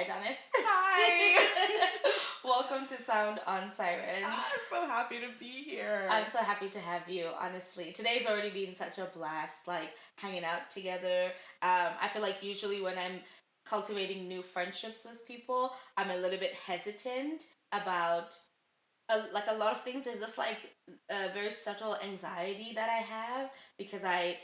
Hi, Adonis. Hi. Welcome to Sound on Siren. I'm so happy to be here. I'm so happy to have you, honestly. Today's already been such a blast, like hanging out together. I feel like usually when I'm cultivating new friendships with people, I'm a little bit hesitant about like a lot of things. There's just like a very subtle anxiety that I have because I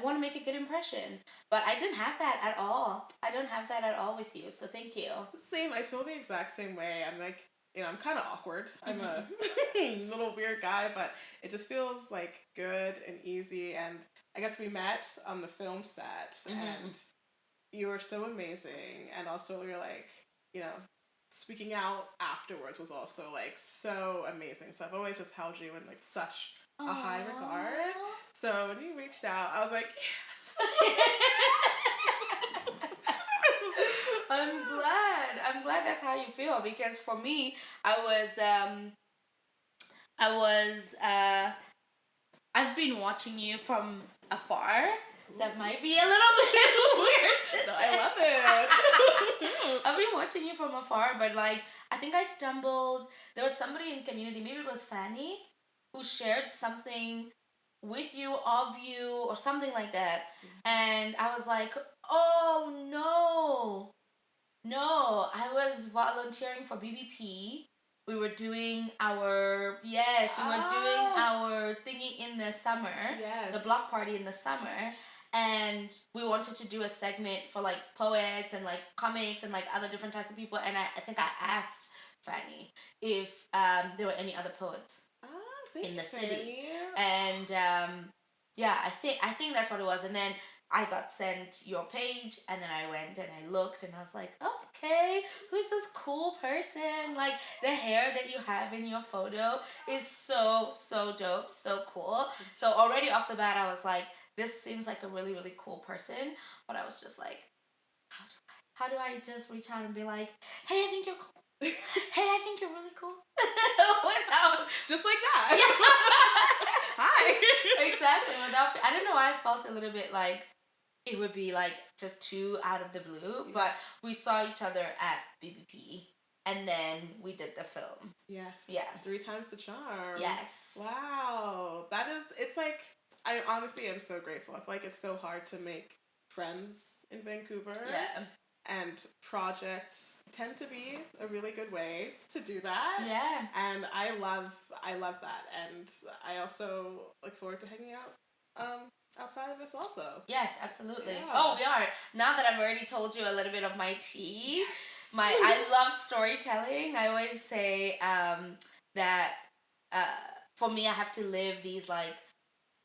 want to make a good impression, but I didn't have that at all. I don't have that at all with you, so thank you. Same. I feel the exact same way. I'm like, I'm kind of awkward. I'm a little weird guy, but it just feels like good and easy. And I guess we met on the film set, and you were so amazing. And also, you're like, speaking out afterwards was also like so amazing. So I've always just held you in like such a high regard. So when you reached out, I was like, yes. I'm glad that's how you feel, because for me, I've been watching you from afar. That might be a little bit weird to say. I love it. I've been watching you from afar, but like I think I stumbled. There was somebody in community, maybe it was Fanny, who shared something with you, of you, or something like that. And I was like, oh no, I was volunteering for BBP. We were doing our thingy in the summer, the block party in the summer, and we wanted to do a segment for like poets and like comics and like other different types of people. And I think I asked Fanny if there were any other poets in the city, and I think that's what it was. And then I got sent your page, and then I went and I looked, and I was like, okay, who's this cool person? Like, the hair that you have in your photo is so dope, so cool. So already off the bat, I was like, this seems like a really, really cool person. But I was just like, how do I just reach out and be like, hey, I think you're cool. Hey, I think you're really cool. Without just like that. Hi. Exactly. I don't know why I felt a little bit like it would be like just too out of the blue, but we saw each other at BBP, and then we did the film. Yes. Yeah. 3 times the charm. Yes. Wow. It's like, I honestly am so grateful. I feel like it's so hard to make friends in Vancouver. Yeah. And projects tend to be a really good way to do that. Yeah. And I love that. And I also look forward to hanging out outside of this also. Yes, absolutely. Yeah. Oh, we are. Now that I've already told you a little bit of my tea, I love storytelling. I always say that for me, I have to live these like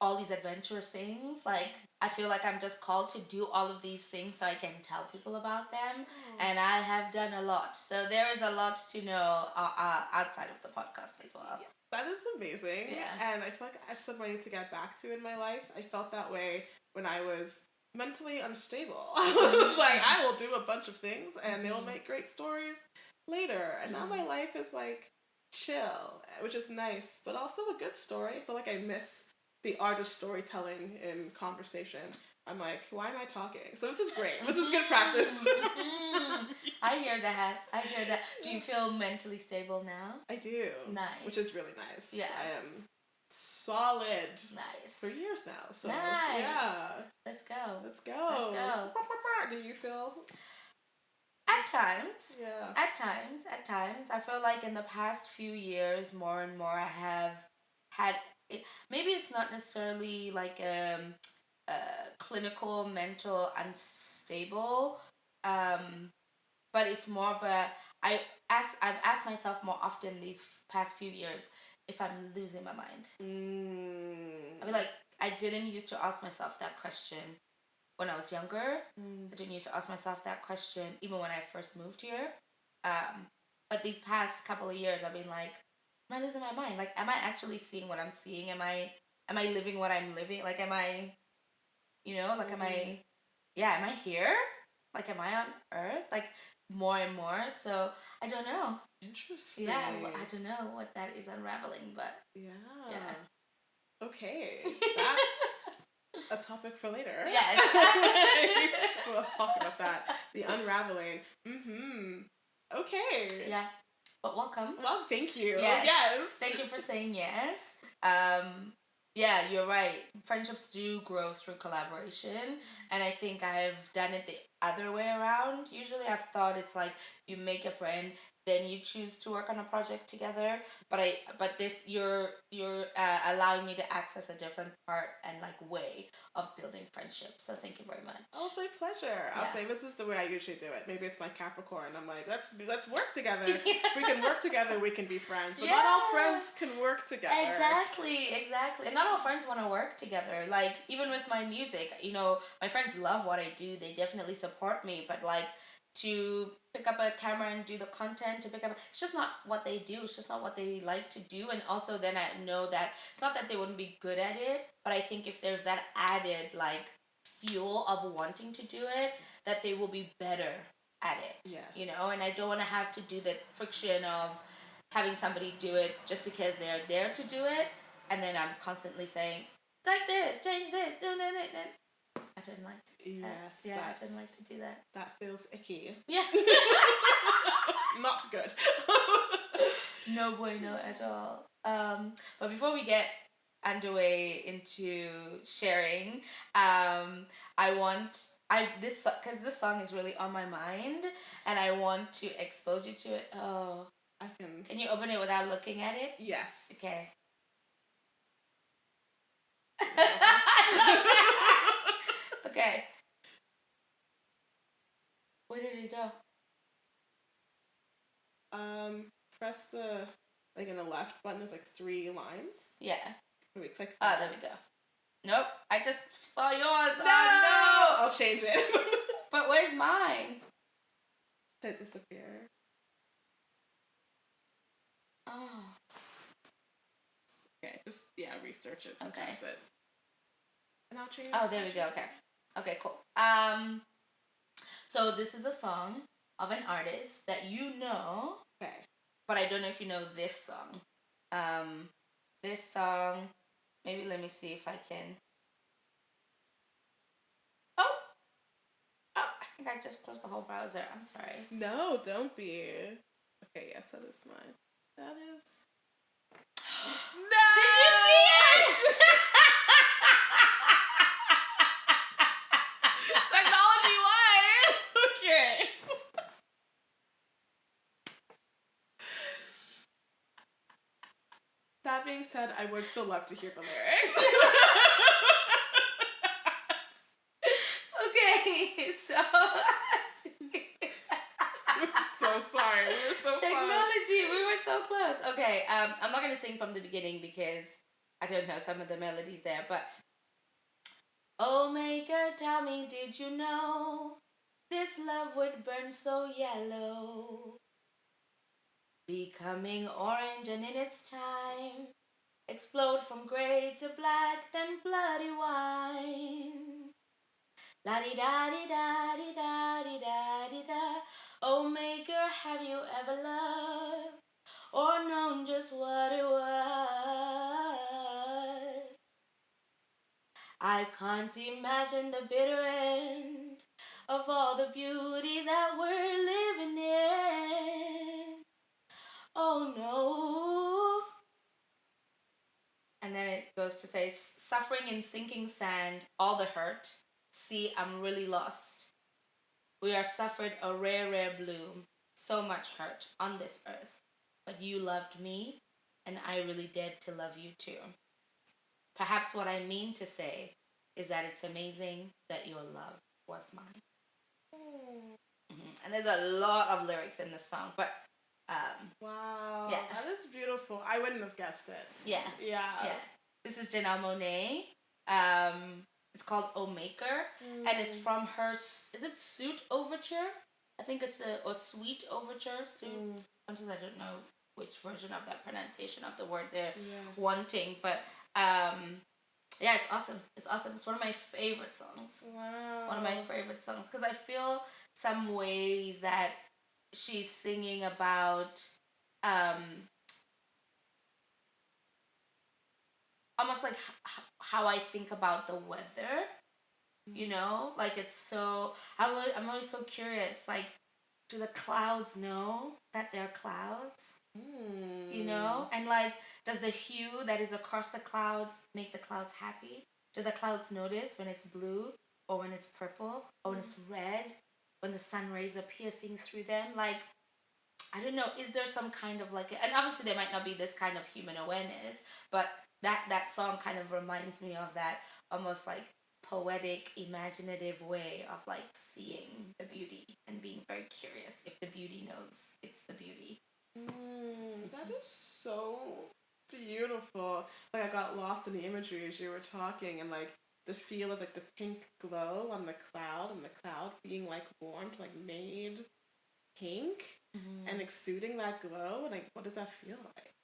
all these adventurous things. Like, I feel like I'm just called to do all of these things so I can tell people about them. And I have done a lot. So there is a lot to know outside of the podcast as well. That is amazing. Yeah. And I feel like I have somebody to get back to in my life. I felt that way when I was mentally unstable. I was like, I will do a bunch of things and they'll make great stories later. And now my life is like chill, which is nice, but also a good story. I feel like I miss the art of storytelling in conversation. I'm like, why am I talking? So this is great. This is good practice. I hear that. Do you feel mentally stable now? I do. Nice. Which is really nice. Yeah. I am solid. Nice. For years now. So nice. Yeah. Let's go. Let's go. Do you feel? At times. Yeah. At times. I feel like in the past few years, more and more, I have had. Maybe it's not necessarily like clinical mental unstable, but it's more of I've asked myself more often these past few years if I'm losing my mind. I mean, like, I didn't used to ask myself that question when I was younger. I didn't used to ask myself that question even when I first moved here. But these past couple of years, I've been like, am I losing my mind? Like, am I actually seeing what I'm seeing? Am I living what I'm living? Like, am I, like, am I here? Like, am I on Earth? Like, more and more. So, I don't know. Interesting. Yeah, I don't know what that is unraveling, but. Yeah. Yeah. Okay. That's A topic for later. Yes. Let's talk about that. The unraveling. Okay. Yeah. But welcome. Well, thank you. Yes. Thank you for saying yes. Yeah, you're right. Friendships do grow through collaboration, and I think I've done it the other way around. Usually I've thought it's like you make a friend, then you choose to work on a project together. But this you're allowing me to access a different part and like way of building friendship. So thank you very much. Oh, it's my pleasure. I'll say this is the way I usually do it. Maybe it's my Capricorn. I'm like, let's work together. If we can work together, we can be friends. But not all friends can work together. Exactly. And not all friends want to work together. Like, even with my music, my friends love what I do. They definitely support me. But like, to pick up a camera and do the content, it's just not what they do. It's just not what they like to do. And also then I know that it's not that they wouldn't be good at it, but I think if there's that added like fuel of wanting to do it, that they will be better at it. Yes. And I don't want to have to do the friction of having somebody do it just because they're there to do it, and then I'm constantly saying, like this, change this, do that. I didn't like to do that. Yes. Yeah, I didn't like to do that. That feels icky. Yeah. Not good. No bueno at all. But before we get underway into sharing, because this song is really on my mind, and I want to expose you to it. Oh, I can. Can you open it without looking at it? Yes. Okay. Okay. Where did it go? Press the in the left button. There's 3 lines. Yeah. Can we click? Oh, there we go. Nope. I just saw yours. No! Oh, I'll change it. But where's mine? Did it disappear? Oh. Okay, just research it. Okay. It. And I'll change. Oh, there we go. Okay. Okay, cool. So this is a song of an artist that you know. Okay. But I don't know if you know this song. This song, maybe let me see if I can. Oh, I think I just closed the whole browser. I'm sorry. No, don't be. Okay, yes, that is mine. That is. No! Did you see it? Technology-wise! Okay. That being said, I would still love to hear the lyrics. Okay, so. I'm so sorry. We were so Technology, we were so close. Okay, I'm not going to sing from the beginning because I don't know some of the melodies there, but. Oh, maker, tell me, did you know this love would burn so yellow? Becoming orange and in its time, explode from gray to black, then bloody wine. La-di-da-di-da-di-da-di-da-di-da. Oh, maker, have you ever loved or known just what it was? I can't imagine the bitter end of all the beauty that we're living in. Oh no. And then it goes to say, suffering in sinking sand, all the hurt. See, I'm really lost. We are suffered a rare, rare bloom. So much hurt on this earth. But you loved me, and I really dared to love you too. Perhaps what I mean to say is that it's amazing that your love was mine. Mm-hmm. And there's a lot of lyrics in this song, but wow, yeah, that is beautiful. I wouldn't have guessed it. Yeah. This is Janelle Monáe. It's called O Maker, and it's from her. Is it Suite Overture? I think it's a Suite Overture. Suite. Sometimes I don't know which version of that pronunciation of the word they're wanting, but yeah, it's awesome. It's awesome. It's one of my favorite songs. Wow. One of my favorite songs because I feel some ways that she's singing about almost like how I think about the weather. You know, like it's so. I'm always so curious. Like, do the clouds know that they're clouds? You know, and like, does the hue that is across the clouds make the clouds happy? Do the clouds notice when it's blue or when it's purple or when it's red? When the sun rays are piercing through them, like I don't know. Is there some kind of like, and obviously there might not be this kind of human awareness, but that song kind of reminds me of that almost like poetic, imaginative way of like seeing the beauty and being very curious if the beauty knows it's the beauty. That is so beautiful. Like I got lost in the imagery as you were talking, and like the feel of like the pink glow on the cloud, and the cloud being like warmed, like made pink, and exuding that glow. And like, what does that feel like?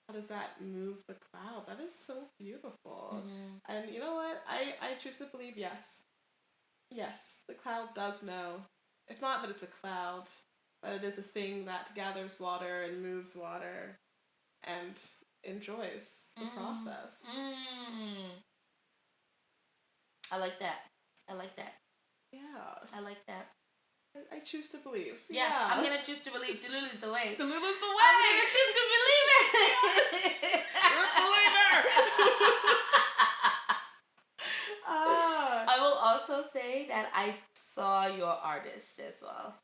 How does that move the cloud? That is so beautiful. And you know what? I choose to believe yes. Yes, the cloud does know. If not that it's a cloud, that it is a thing that gathers water and moves water and enjoys the process. I like that. I like that. Yeah. I like that. I choose to believe. Yeah, I'm gonna choose to believe Delulu's the way. Delulu's the way! I'm gonna choose to believe it! You're a believer! I will also say that I saw your artist as well.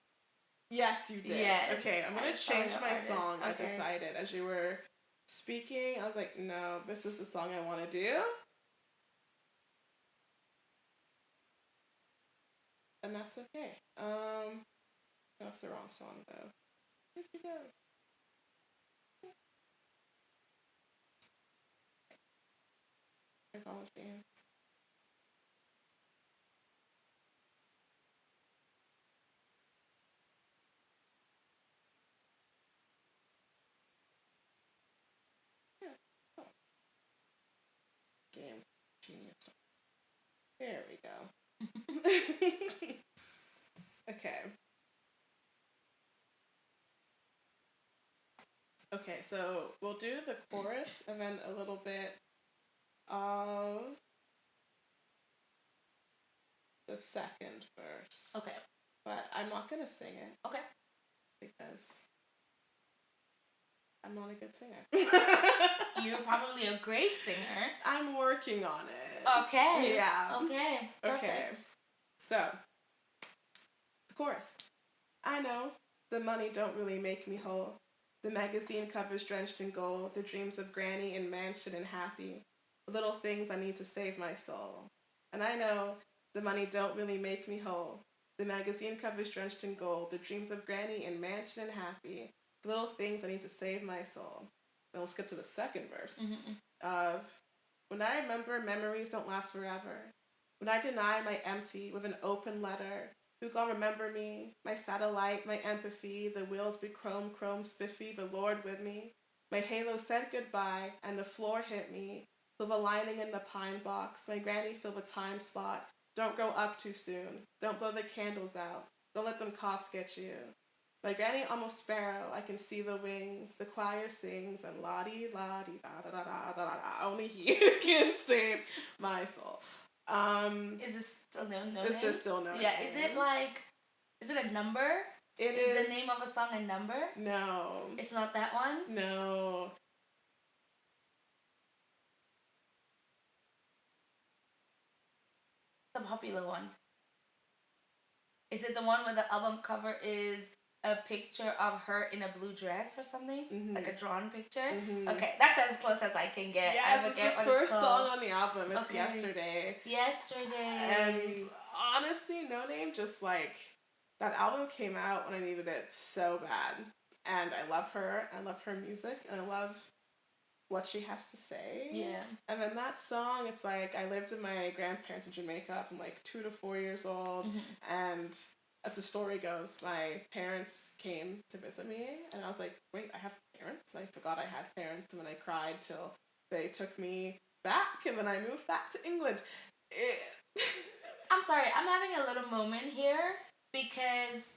Yes, you did. Yes, okay, I'm gonna change my artist. song. Okay. I decided as you were speaking, I was like, no, this is the song I want to do. And that's okay. That's the wrong song though. Where'd you go? Technology. Oh. Games. Genius. There we go. Okay. Okay, so we'll do the chorus and then a little bit of the second verse. Okay. But I'm not gonna sing it. Okay. Because I'm not a good singer. You're probably a great singer. I'm working on it. Okay. Yeah. Okay. Perfect. Okay. So, the chorus. I know the money don't really make me whole. The magazine covers drenched in gold. The dreams of granny and mansion and happy. The little things I need to save my soul. And I know the money don't really make me whole. The magazine covers drenched in gold. The dreams of granny and mansion and happy. The little things I need to save my soul. Then we'll skip to the second verse of when I remember memories don't last forever. When I deny my empty with an open letter. Who gonna remember me? My satellite, my empathy, the wheels be chrome spiffy, the Lord with me. My halo said goodbye, and the floor hit me. Silver lining in the pine box, my granny filled the time slot. Don't grow up too soon. Don't blow the candles out. Don't let them cops get you. My granny almost sparrow, I can see the wings. The choir sings, and la-dee-la-dee-da-da-da-da-da-da. Only he can save my soul. Is this still no name? Is there still no Yeah, name? Is it a number? Is the name of a song a number? No. It's not that one? No. The popular one. Is it the one where the album cover is a picture of her in a blue dress or something? Like a drawn picture? Okay, that's as close as I can get. Yes, it's the first song on the album. It's Yesterday. Yesterday. And honestly, No Name, just like, that album came out when I needed it so bad. And I love her. I love her music. And I love what she has to say. Yeah. And then that song, it's like, I lived with my grandparents in Jamaica from like 2 to 4 years old. And as the story goes, my parents came to visit me, and I was like, wait, I have parents? And I forgot I had parents, and then I cried till they took me back, and then I moved back to England. I'm sorry, I'm having a little moment here, because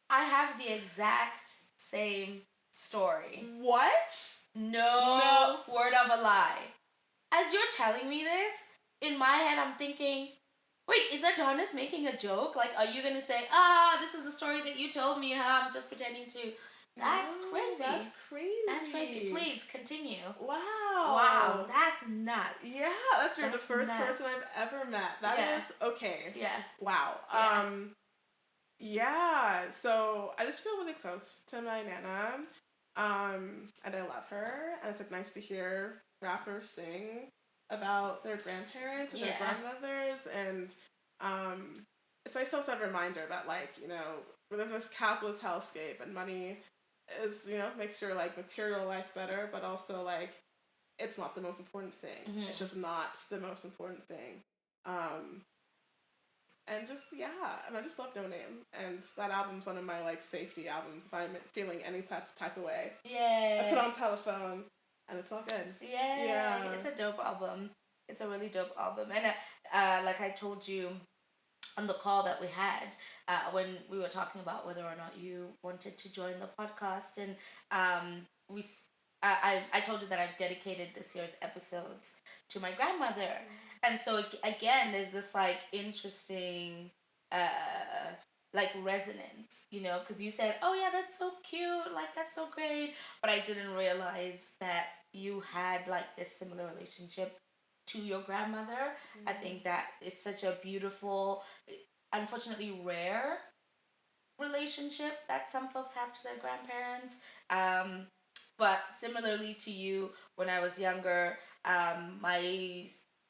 I have the exact same story. What? No word of a lie. As you're telling me this, in my head, I'm thinking, wait, is Adonis making a joke? Like, are you gonna say, this is the story that you told me, huh? I'm just pretending to. That's crazy. That's crazy. That's crazy. Please continue. Wow. Wow, that's nuts. Yeah, you're the first person I've ever met. That is okay. Yeah. Wow. Yeah. So I just feel really close to my Nana. And I love her. And it's like nice to hear rappers sing about their grandparents and their grandmothers, and it's nice to also have a reminder that, like, you know, we live in this capitalist hellscape, and money is, you know, makes your like material life better, but also like it's not the most important thing. It's just not the most important thing. And just and I just love No Name, and that album's one of my like safety albums if I'm feeling any type of way. I put on Telephone, and it's all good. Yeah, it's a dope album. It's a really dope album, and like I told you on the call that we had when we were talking about whether or not you wanted to join the podcast, and I told you that I've dedicated this year's episodes to my grandmother, and so again, there's this like interesting like resonance, you know, because you said, oh yeah, that's so cute, like that's so great, but I didn't realize that you had like this similar relationship to your grandmother. I think that it's such a beautiful, unfortunately rare relationship that some folks have to their grandparents. But similarly to you, when I was younger, my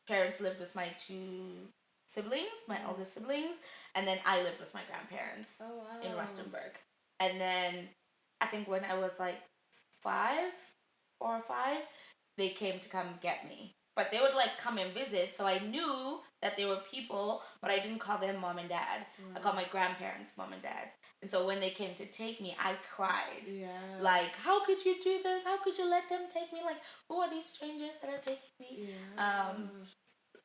parents lived with my two siblings, my oldest siblings, and then I lived with my grandparents in Rustenburg. And then I think when I was like 4 or 5, they came to come get me. But they would like come and visit, so I knew that they were people, but I didn't call them mom and dad. I called my grandparents mom and dad. And so when they came to take me, I cried. Like, how could you do this? How could you let them take me? Like, who are these strangers that are taking me?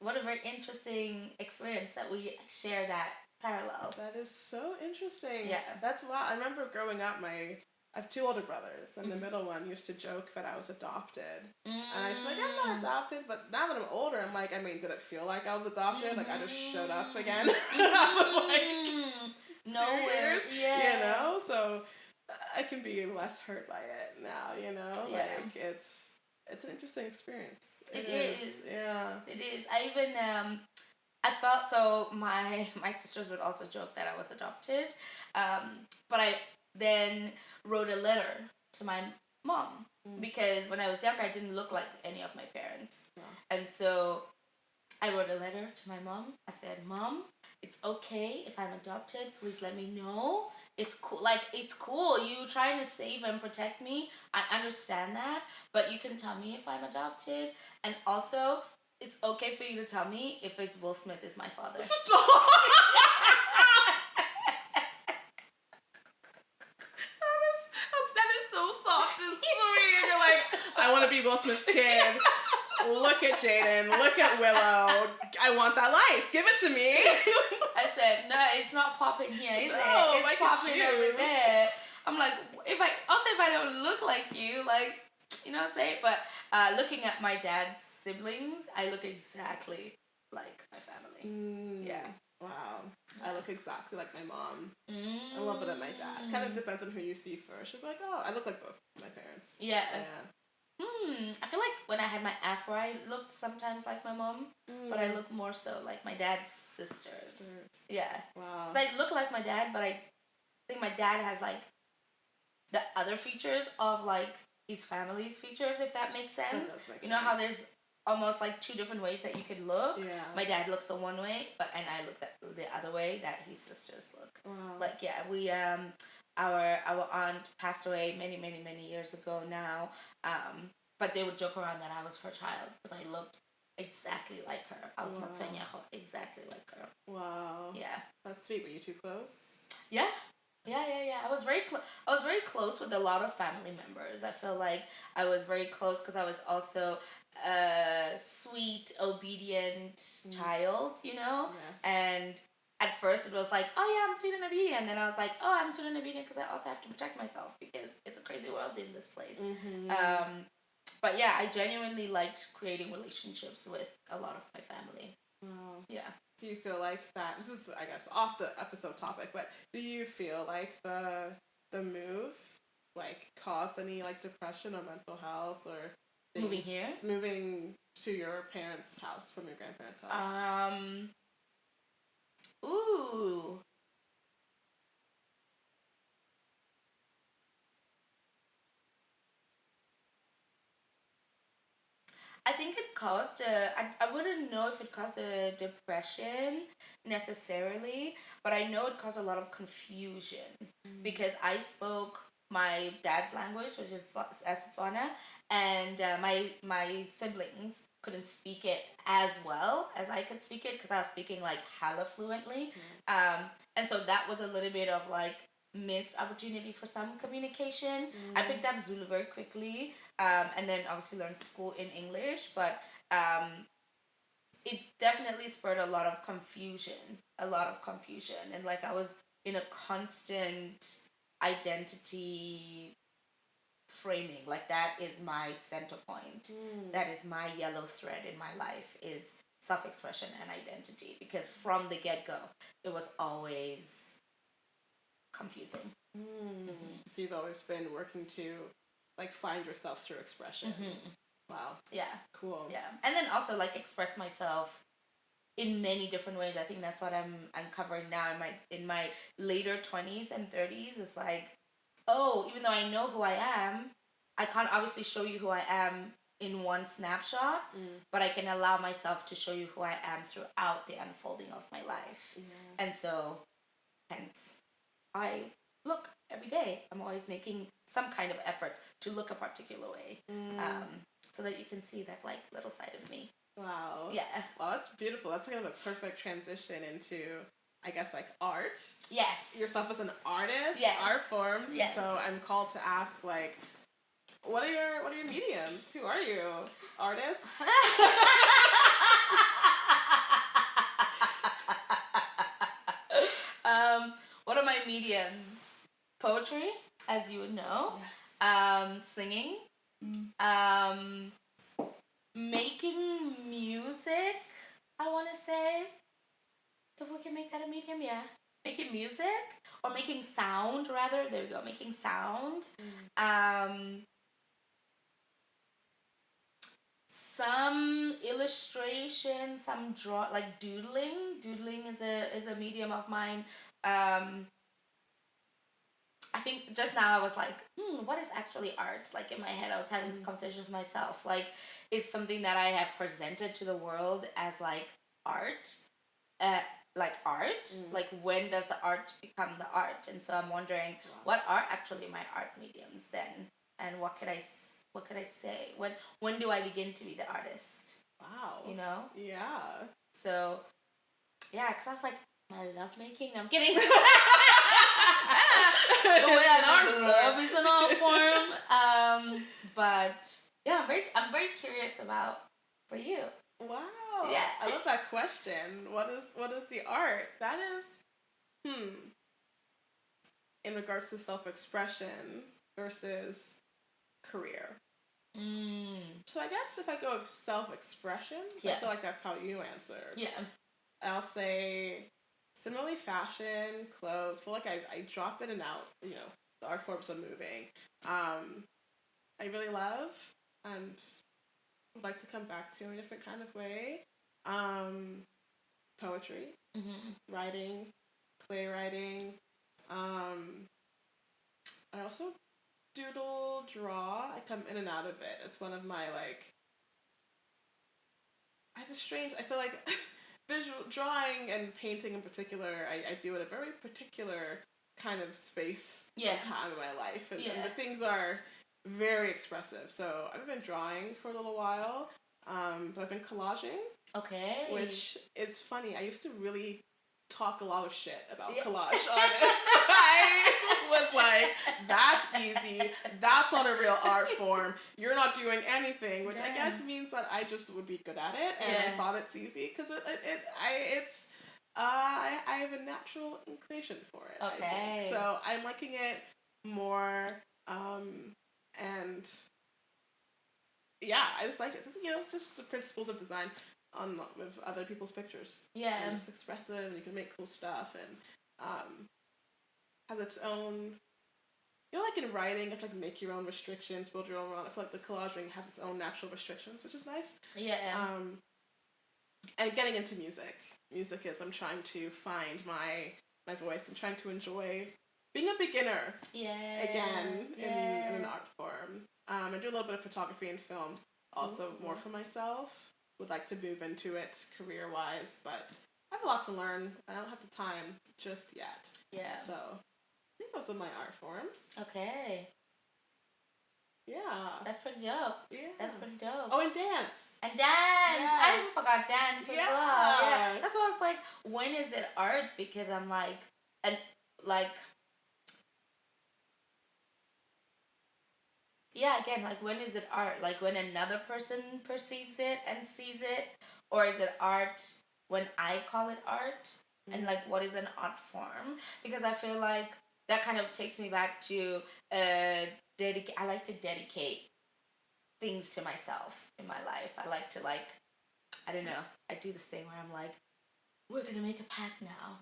What a very interesting experience that we share that parallel. That is so interesting. Yeah. That's wild. I remember growing up, I have 2 older brothers, and the middle one used to joke that I was adopted. And I was like, I'm not adopted, but now that I'm older, I'm like, I mean, did it feel like I was adopted? Like, I just showed up again. I was like, nowhere. You know? So I can be less hurt by it now, you know? Yeah. Like, it's an interesting experience. It is. Yeah. It is. I even, I felt, so my sisters would also joke that I was adopted. But I then wrote a letter to my mom because when I was younger I didn't look like any of my parents. And so I wrote a letter to my mom. I said, Mom, it's okay if I'm adopted, please let me know. It's cool, like it's cool you trying to save and protect me, I understand that, but you can tell me if I'm adopted, and also it's okay for you to tell me if it's Will Smith is my father. Stop. I want to be Will Smith's kid. Look at Jaden. Look at Willow. I want that life. Give it to me. I said, no, it's not popping here. He said, it's popping over there. I'm like, if I don't look like you, like, you know what I'm saying? But looking at my dad's siblings, I look exactly like my family. Yeah. Wow. I look exactly like my mom. A little bit of my dad. Kind of depends on who you see first. You'll be like, oh, I look like both my parents. Yeah. I feel like when I had my afro, I looked sometimes like my mom, but I look more so like my dad's sisters. Yeah. Wow. So I look like my dad, but I think my dad has like the other features of like his family's features, if that makes sense. That does make sense. You know how there's almost like 2 different ways that you could look. Yeah. My dad looks the one way, and I look the other way that his sisters look. Wow. Like we our aunt passed away many years ago now. But they would joke around that I was her child because I looked exactly like her. I was Matsuenyaho, exactly like her. Wow. Yeah. That's sweet. Were you too close? Yeah. I was very close with a lot of family members. I feel like I was very close because I was also a sweet, obedient child, you know? Yes. And at first it was like, oh yeah, I'm sweet and obedient. And then I was like, oh, I'm sweet and obedient because I also have to protect myself because it's a crazy world in this place. But yeah, I genuinely liked creating relationships with a lot of my family. Wow. Yeah. Do you feel like that? This is, I guess, off the episode topic, but do you feel like the move like caused any like depression or mental health or things? Moving to your parents' house from your grandparents' house? Ooh. I think it caused I wouldn't know if it caused a depression necessarily, but I know it caused a lot of confusion because I spoke my dad's language, which is Setswana, and my siblings couldn't speak it as well as I could speak it because I was speaking like hella fluently. And so that was a little bit of like missed opportunity for some communication. I picked up Zulu very quickly, and then obviously learned school in English, but it definitely spurred a lot of confusion, and like I was in a constant identity framing. Like that is my center point. That is my yellow thread in my life is self-expression and identity, because from the get-go it was always confusing. So you've always been working to like find yourself through expression. Wow. Yeah. Cool. Yeah. And then also like express myself in many different ways. I think that's what I'm uncovering now in my later 20s and 30s. It's like, oh, even though I know who I am, I can't obviously show you who I am in one snapshot, but I can allow myself to show you who I am throughout the unfolding of my life. Yes. And so, hence, I look every day. I'm always making some kind of effort to look a particular way, so that you can see that like little side of me. Wow. Yeah. Wow, that's beautiful. That's kind of a perfect transition into, I guess, like art. Yes. Yourself as an artist. Yes. Art forms. Yes. So I'm called to ask, like, what are your mediums? Who are you? Artist? What are my mediums? Poetry, as you would know. Yes. Singing. Making music, I want to say. If we can make that a medium, yeah. Making music, or making sound, rather. There we go, making sound. Some illustration, some like doodling. Doodling is a medium of mine. I think just now I was like, what is actually art? Like in my head, I was having this conversation with myself. Like, it's something that I have presented to the world as like art. Like art. Like, when does the art become the art? And so I'm wondering, what are actually my art mediums then? And what could I say? When do I begin to be the artist? Wow. You know? Yeah. So, yeah, because I was like, my love making. No, I'm kidding. The way I love is an art form. But yeah, I'm very curious about for you. Wow. Yeah. I love that question. What is the art? That is in regards to self-expression versus career. So I guess if I go with self-expression, I feel like that's how you answered. Yeah. I'll say similarly fashion, clothes. I feel like I drop in and out, the art forms of moving. I really love and would like to come back to in a different kind of way. Poetry, writing, playwriting. I also doodle, draw. I come in and out of it. It's one of my I feel like visual drawing and painting in particular, I do at a very particular kind of space and time in my life. And the things are very expressive. So I've been drawing for a little while, but I've been collaging. Okay. Which is funny. I used to really talk a lot of shit about collage artists. I was like, that's easy. That's not a real art form. You're not doing anything, which I guess means that I just would be good at it, and I thought it's easy because I have a natural inclination for it. Okay. I think. So I'm liking it more, and yeah, I just liked it. It's, just the principles of design on with other people's pictures. Yeah. And it's expressive, and you can make cool stuff, and has its own. Like in writing, you have to make your own restrictions, build your own. I feel like the collaging has its own natural restrictions, which is nice. Yeah. And getting into music. Music is I'm trying to find my voice and trying to enjoy being a beginner. Yeah. Again, in an art form. I do a little bit of photography and film, also more for myself. Would like to move into it career-wise, but I have a lot to learn. I don't have the time just yet. Yeah. So, I think those are my art forms. Okay. Yeah. That's pretty dope. Yeah. That's pretty dope. Oh, and dance. And dance. Yes. I forgot dance as well. Yeah. That's why I was like, when is it art? Because I'm like, and like, yeah, again, like, when is it art? Like, when another person perceives it and sees it? Or is it art when I call it art? And like, what is an art form? Because I feel like that kind of takes me back to I like to dedicate things to myself in my life. I like to I don't know. I do this thing where I'm like, we're gonna make a pact now,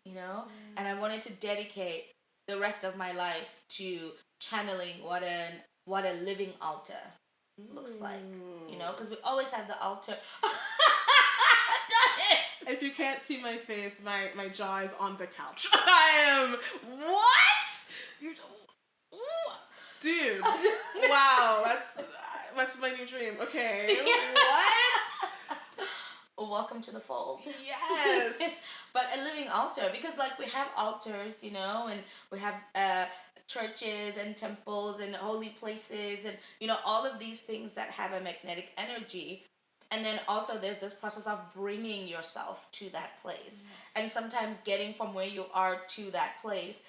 And I wanted to dedicate the rest of my life to channeling what a living altar looks like, because we always have the altar. If you can't see my face, my jaw is on the couch. I am what? Dude, wow, that's my new dream. Okay, what? Welcome to the fold. Yes. But a living altar, because we have altars, and we have churches and temples and holy places and all of these things that have a magnetic energy. And then also there's this process of bringing yourself to that place. Yes. And sometimes getting from where you are to that place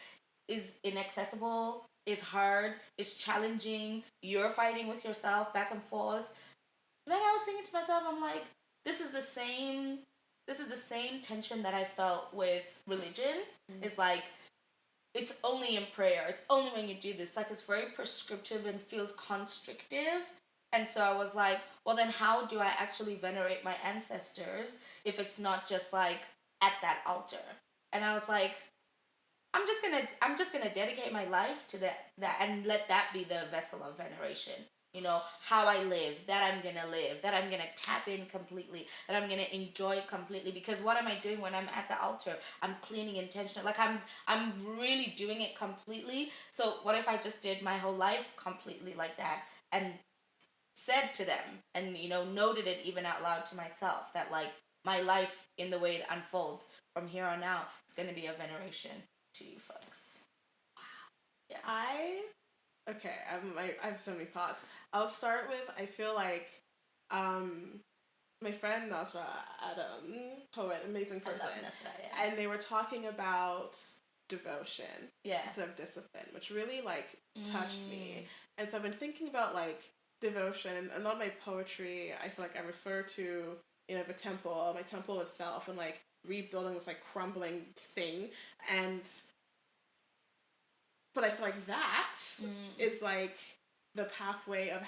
is inaccessible, is hard, is challenging. You're fighting with yourself back and forth. Then I was thinking to myself, I'm like, this is the same tension that I felt with religion. It's like, it's only in prayer. It's only when you do this. It's very prescriptive and feels constrictive. And so I was like, well, then how do I actually venerate my ancestors if it's not just at that altar? And I was like, I'm just gonna dedicate my life to that and let that be the vessel of veneration. How I live, that I'm gonna live, that I'm gonna tap in completely, that I'm gonna enjoy completely. Because what am I doing when I'm at the altar? I'm cleaning intentionally. I'm really doing it completely. So what if I just did my whole life completely like that and said to them and noted it even out loud to myself that my life in the way it unfolds from here on out is gonna be a veneration to you folks. Wow. Yeah. I have so many thoughts. I'll start with, I feel like my friend Nasra Adam, poet, amazing person, I love Nasra, yeah. And they were talking about devotion instead of discipline, which really touched me. And so I've been thinking about devotion. A lot of my poetry, I feel like I refer to the temple, my temple of self, and rebuilding this crumbling thing. But I feel like that is the pathway of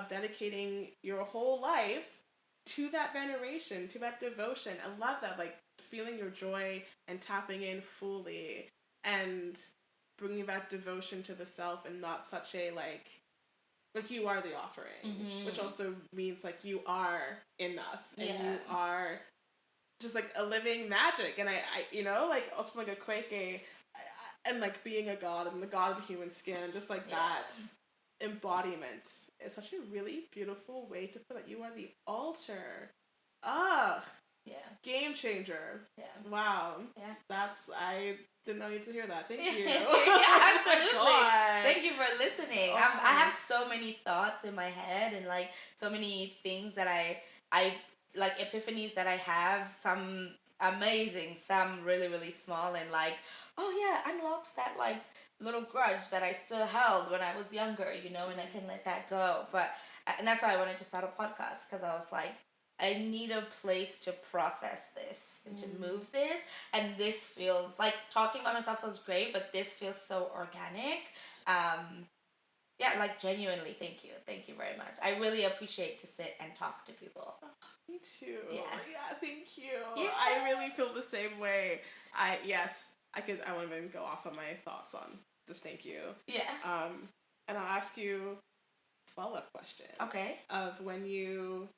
dedicating your whole life to that veneration, to that devotion. I love that, feeling your joy and tapping in fully and bringing that devotion to the self and not such a you are the offering, which also means you are enough and you are just a living magic. And I also a Quake and being a god and the god of human skin, just that embodiment is such a really beautiful way to put it. You are the altar. Yeah. Game changer. Yeah. Wow. Yeah. I did not need to hear that. Thank you. Yeah, absolutely. Oh, thank you for listening. I have so many thoughts in my head and so many things that I epiphanies that I have. Some amazing, some really, really small, and oh yeah, unlocks that little grudge that I still held when I was younger, and I can let that go. But and that's why I wanted to start a podcast, because I was like, I need a place to process this and to move this. And this feels talking by myself feels great, but this feels so organic. Yeah, like genuinely, thank you. Thank you very much. I really appreciate to sit and talk to people. Me too. Yeah. Yeah, thank you. Yeah. I really feel the same way. I won't even go off on my thoughts on just thank you. Yeah. And I'll ask you a follow-up question. Okay. Of when you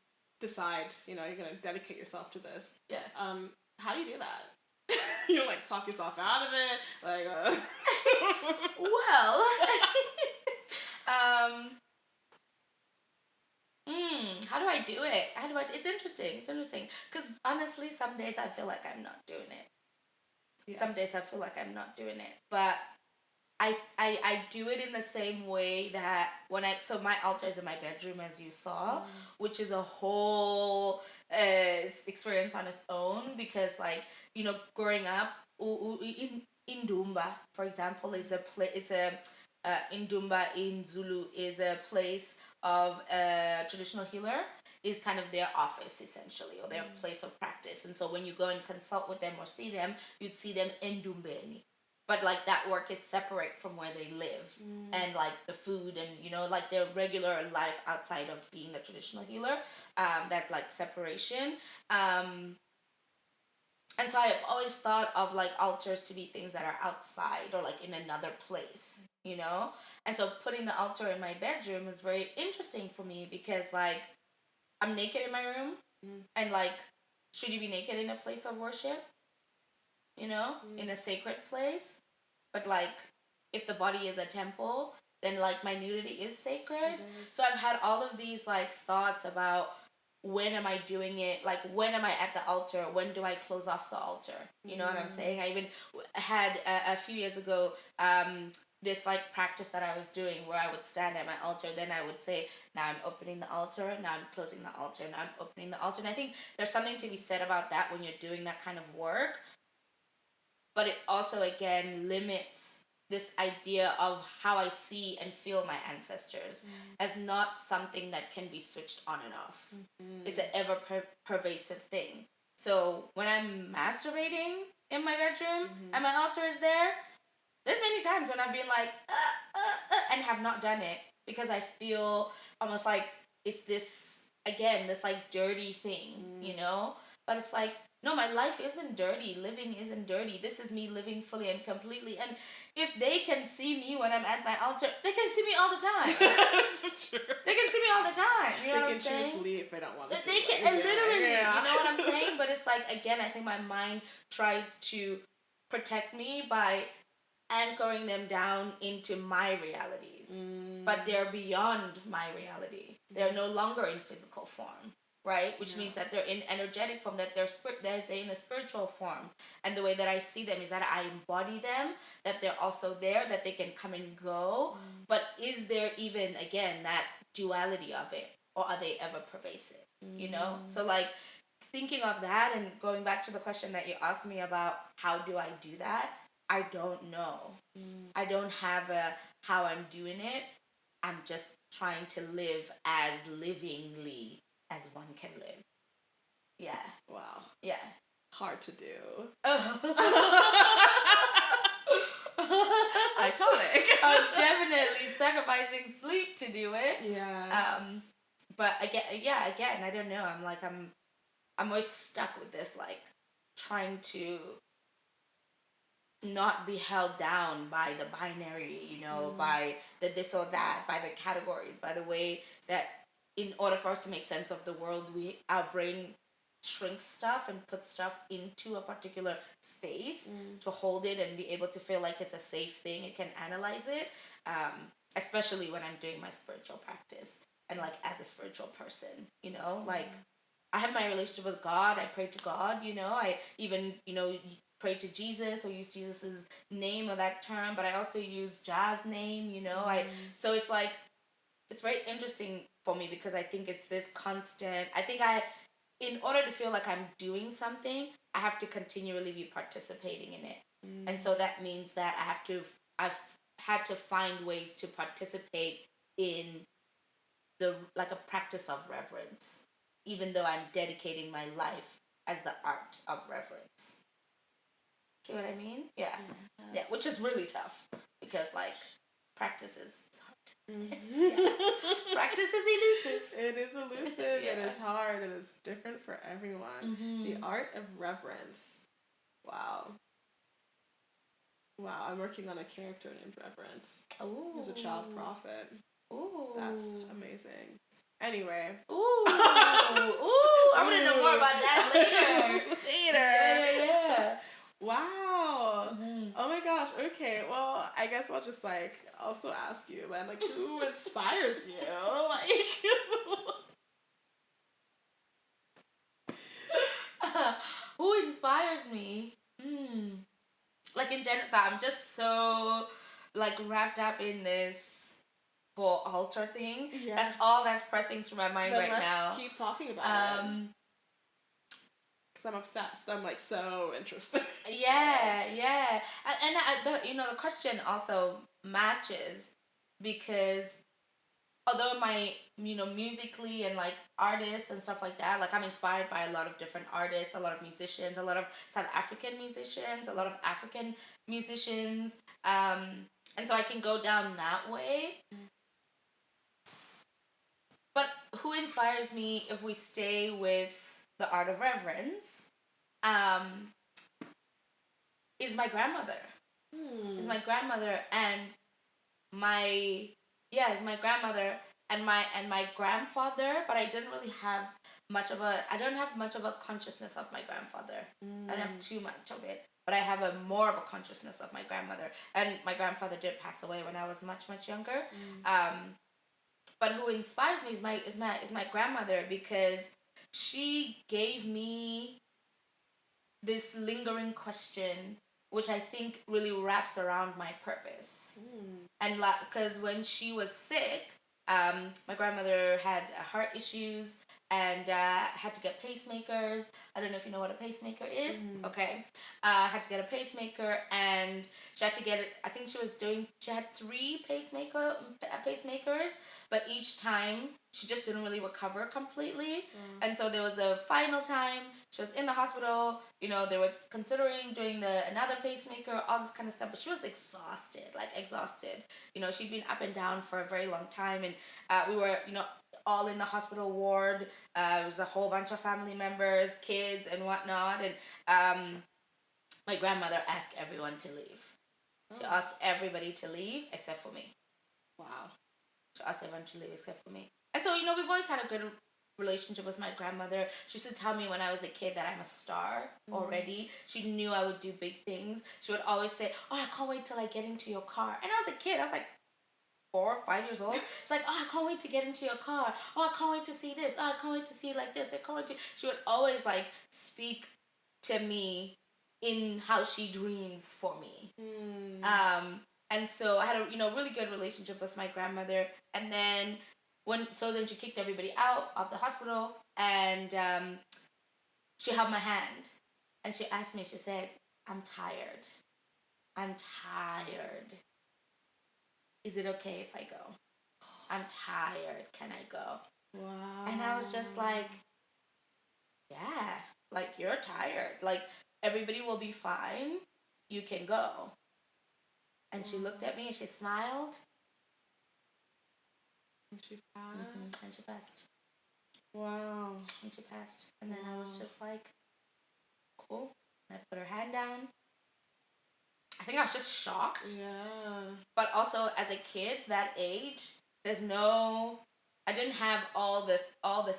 decide, you're gonna dedicate yourself to this. Yeah. How do you do that? You like talk yourself out of it? Like Well, how do I do it? It's interesting. It's interesting. Because honestly, some days I feel like I'm not doing it. Yes. Some days I feel like I'm not doing it. But I do it in the same way that so my altar is in my bedroom, as you saw, which is a whole experience on its own, because growing up in Indumba, for example, is a place. It's a Indumba in Zulu is a place of a traditional healer. Is kind of their office essentially, or their place of practice. And so when you go and consult with them or see them, you'd see them in Dumbeni. But like that work is separate from where they live, and like the food and like their regular life outside of being the traditional healer, that like separation. And so I've always thought of like altars to be things that are outside or like in another place, And so putting the altar in my bedroom is very interesting for me, because like I'm naked in my room, and like, should you be naked in a place of worship? In a sacred place? But like, if the body is a temple, then like my nudity is sacred. So I've had all of these like thoughts about, when am I doing it? Like, when am I at the altar? When do I close off the altar? You know what I'm saying? I even had a few years ago this like practice that I was doing, where I would stand at my altar, then I would say, now I'm opening the altar, now I'm closing the altar, now I'm opening the altar. And I think there's something to be said about that when you're doing that kind of work. But it also, again, limits this idea of how I see and feel my ancestors as not something that can be switched on and off. It's an ever pervasive thing. So when I'm masturbating in my bedroom and my altar is there's many times when I've been like, and have not done it, because I feel almost like it's this like dirty thing, But it's like, no, my life isn't dirty. Living isn't dirty. This is me living fully and completely. And if they can see me when I'm at my altar, they can see me all the time. That's true. They can see me all the time. You know what I'm saying? They can choose to leave if they don't want to see They can, literally, you know what I'm saying? But it's like, again, I think my mind tries to protect me by anchoring them down into my realities. But they're beyond my reality. They're no longer in physical form. Right? Which means that they're in energetic form, that they're in a spiritual form. And the way that I see them is that I embody them, that they're also there, that they can come and go. But is there even, again, that duality of it? Or are they ever pervasive? So like, thinking of that and going back to the question that you asked me about, how do I do that? I don't know. I don't have a how I'm doing it. I'm just trying to live as livingly as one can live. Yeah. Wow. Yeah. Hard to do. Iconic. I'm definitely sacrificing sleep to do it. Yeah. But again, I don't know. I'm always stuck with this, like, trying to not be held down by the binary, by the this or that, by the categories, by the way that, in order for us to make sense of the world, our brain shrinks stuff and puts stuff into a particular space to hold it and be able to feel like it's a safe thing. It can analyze it, especially when I'm doing my spiritual practice and like as a spiritual person, like I have my relationship with God. I pray to God, I even, pray to Jesus or use Jesus's name or that term, but I also use Jah's name, so it's like, it's very interesting for me, because I think it's this constant, in order to feel like I'm doing something, I have to continually be participating in it. And so that means that I've had to find ways to participate in a practice of reverence, even though I'm dedicating my life as the art of reverence. Do you know what I mean? Yeah. Yes. Yeah, which is really tough, because like, practice is hard. Yeah. Practice is elusive. It is elusive. Yeah. It is hard. It is different for everyone. The art of reverence. Wow. Wow, I'm working on a character named Reverence. Ooh. He's a child prophet. Ooh. That's amazing. Anyway. Ooh. Ooh. I want to know more about that later. Yeah. Wow. Oh my gosh. Okay. Well, I guess I'll just also ask you, man, who inspires you? Who inspires me? In general, so I'm just so wrapped up in this whole altar thing. Yes. That's all that's pressing through my mind right now. Let's keep talking about it. Because I'm obsessed. I'm so interested. Yeah. And the question also matches because although my musically and artists and stuff like that, I'm inspired by a lot of different artists, a lot of musicians, a lot of South African musicians, a lot of African musicians, and so I can go down that way. But who inspires me, if we stay with the art of reverence, is my grandmother. Is my grandmother and my grandmother and my grandfather, but I don't have much of a consciousness of my grandfather. I don't have too much of it, but I have more of a consciousness of my grandmother. And my grandfather did pass away when I was much younger. But who inspires me is my grandmother, because she gave me this lingering question, which I think really wraps around my purpose. And because when she was sick, my grandmother had heart issues and had to get pacemakers. I don't know if you know what a pacemaker is. Okay. Had to get a pacemaker, and she had to get it. I think she had 3 pacemakers, but each time she just didn't really recover completely. And so there was the final time she was in the hospital. They were considering doing another pacemaker, all this kind of stuff, but she was exhausted. She'd been up and down for a very long time, and we were, all in the hospital ward. It was a whole bunch of family members, kids, and whatnot. And my grandmother asked everyone to leave. She asked everybody to leave except for me. Wow. She asked everyone to leave except for me. And so, we've always had a good relationship with my grandmother. She used to tell me when I was a kid that I'm a star already. She knew I would do big things. She would always say, "Oh, I can't wait till I get into your car." And I was a kid. I was 4 or 5 years old. It's "Oh, I can't wait to get into your car. Oh, I can't wait to see this. Oh, I can't wait to see this. I can't wait to..." She would always speak to me in how she dreams for me. And so I had a really good relationship with my grandmother. And then then she kicked everybody out of the hospital, and she held my hand and she asked me, she said, I'm tired. Is it okay if I go? I'm tired. Can I go?" Wow. And I was just yeah, you're tired. Everybody will be fine. You can go. And she looked at me and she smiled. And she passed? And she passed. Wow. And she passed. And then I was just cool. And I put her hand down. I think I was just shocked. Yeah. But also, as a kid, that age, I didn't have all the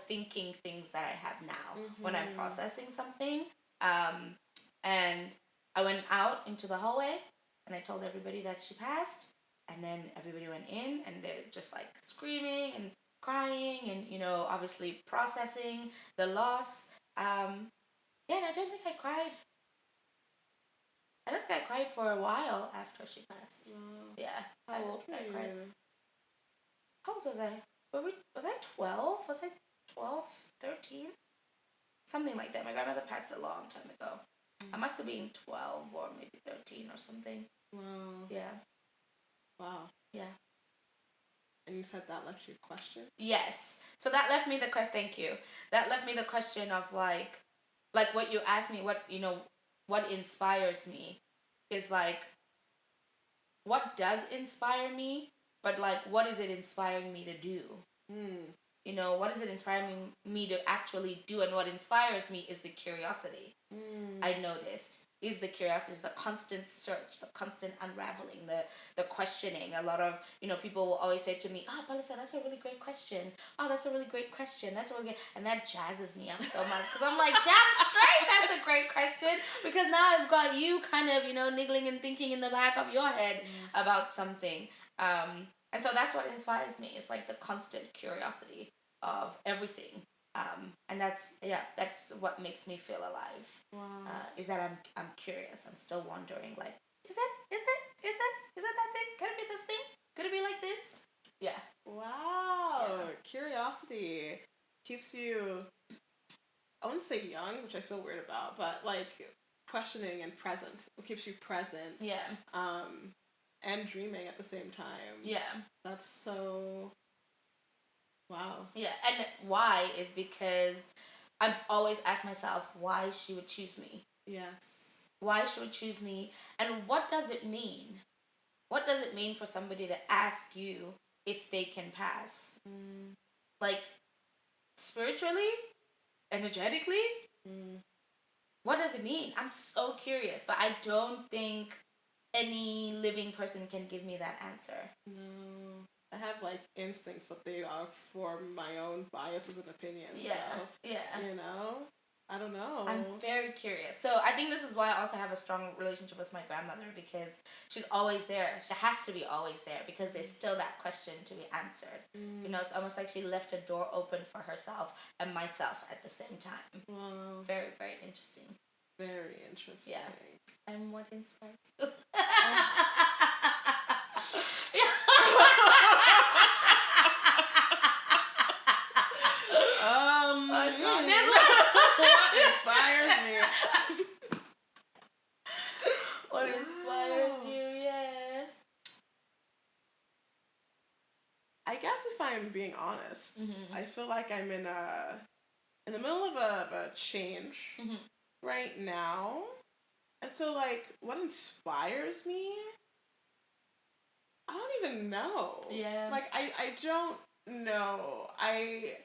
thinking things that I have now when I'm processing something. And I went out into the hallway and I told everybody that she passed. And then everybody went in and they're just screaming and crying and, obviously processing the loss. And I don't think I cried. I don't think I cried for a while after she passed. Yeah. How old were you? How old was I? Was I 12? Was I 12, 13? Something like that. My grandmother passed a long time ago. I must have been 12 or maybe 13 or something. Wow. Yeah. Wow. Yeah. And you said that left you a question? Yes. So that left me the question. Thank you. That left me the question of what you asked me. What inspires me is what does inspire me but like, what is it inspiring me to do? You know, what is it inspiring me to actually do? And what inspires me is the curiosity. I noticed is the curiosity, is the constant search, the constant unraveling, the questioning. A lot of, you know, people will always say to me, "Oh, Balisa, that's a really great question. Oh, that's a really great question. That's a really good," and that jazzes me up so much because I'm like, "Damn straight, that's a great question." Because now I've got you kind of, you know, niggling and thinking in the back of your head about something. And so that's what inspires me. It's like the constant curiosity of everything. And that's what makes me feel alive. Wow. Is that I'm curious. I'm still wondering, like, is that that thing? Could it be this thing? Could it be like this? Yeah. Wow. Yeah. Curiosity keeps you, I wouldn't say young, which I feel weird about, but like questioning and present. It keeps you present. Yeah. And dreaming at the same time. Yeah. That's so, wow. Yeah, and why is because I've always asked myself why she would choose me. Yes. Why she would choose me, and what does it mean? What does it mean for somebody to ask you if they can pass? Like, spiritually? Energetically? What does it mean? I'm so curious, but I don't think any living person can give me that answer. No. I have like instincts, but they are for my own biases and opinions. Yeah. So, Yeah. You know? I don't know. I'm very curious. So I think this is why I also have a strong relationship with my grandmother, because she's always there. She has to be always there because there's still that question to be answered. You know, it's almost like she left a door open for herself and myself at the same time. Wow. Very, very interesting. Very interesting. Yeah. And what inspires you? What inspires me? What inspires you? Yeah. I guess if I'm being honest, I feel like I'm in the middle of a change right now, and so like what inspires me, I don't even know. Yeah. Like I don't know. I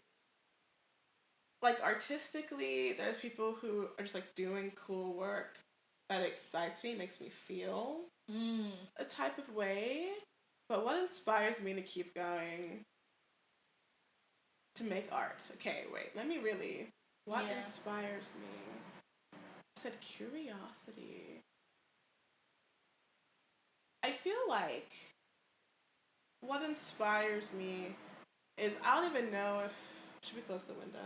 like artistically, there's people who are just like doing cool work that excites me, makes me feel a type of way. But what inspires me to keep going? To make art. Okay, wait. Let me really. What inspires me? I said curiosity. I feel like what inspires me is I don't even know if should we close the window?